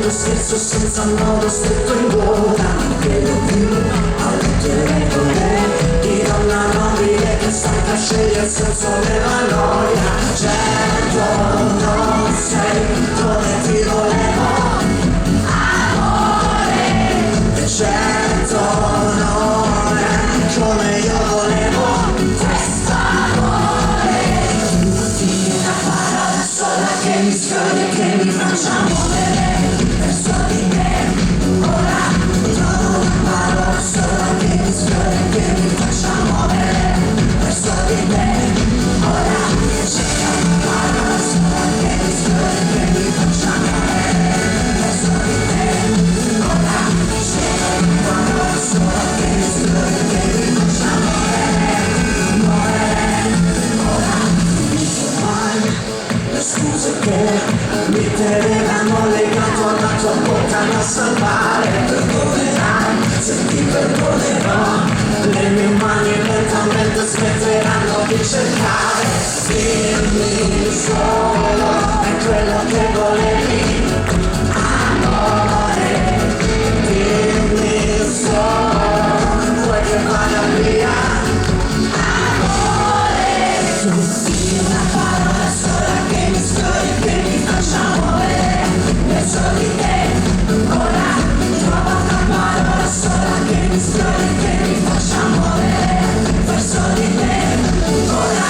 Lo stesso senza nodo stretto in gola, non credo più alle tue regole di donna nobile che stanca sceglie il senso della noia. Certo non sei come ti volevo, amore, e certo non è come io volevo questo amore. Dimmi una parola sola che mi sfiori e che mi faccia muovere verso di te. Ora trovo una parola sola che mi sfiora e che mi faccia muovere verso di te. Ora cerca una parola sola che mi sfiora e che mi faccia muovere verso di te. Ora cerca una parola sola che mi sfiora e che mi faccia muovere. Ora mi mai le scuse che mi tenevano legato alla tua bocca a salvare. Perdonerai se ti perdonerò, le mie mani lentamente smetteranno di cercare. Dimmi solo è quello che volevi, amore. Dimmi solo vuoi che vada via, amore. Dimmi una parola sola che mi sfiori e che mi faccia muovere verso di te. Ora trova una parola sola che mi sfiori e che mi faccia muovere verso di te. Ora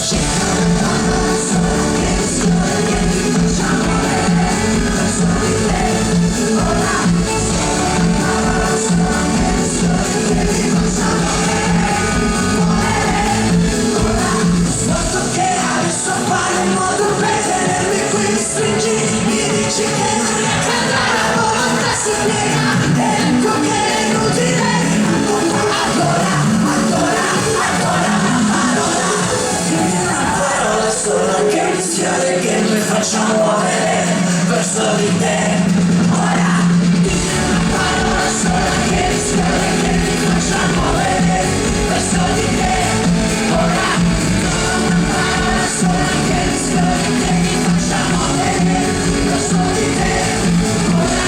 cerca una parola sola che mi sfiori e che mi faccia muovere verso di te. Ora cerca una parola sola che mi sfiori e che mi faccia muovere. Ora sotto che adesso pare il modo per tenermi qui, mi stringi, mi dici che non riaccadrà, la volontà si piega, ecco che è inutile. Ancora una parola, dimmi una parola sola che mi sfiora e che mi faccia muovere verso di te. Ora dimmi una parola sola che mi sfiora e che mi faccia muovere verso di te. Ora una parola sola che mi sfiora e che mi faccia muovere verso di te. Ora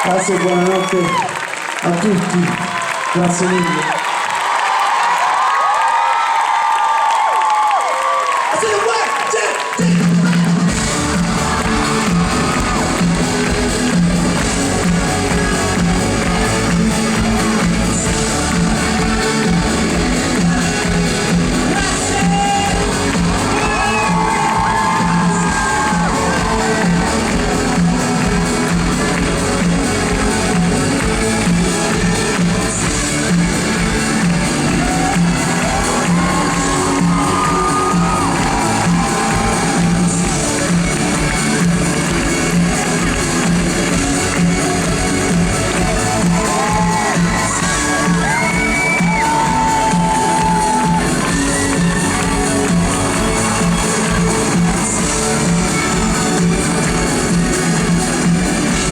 Grazie, buonanotte a tutti, grazie mille.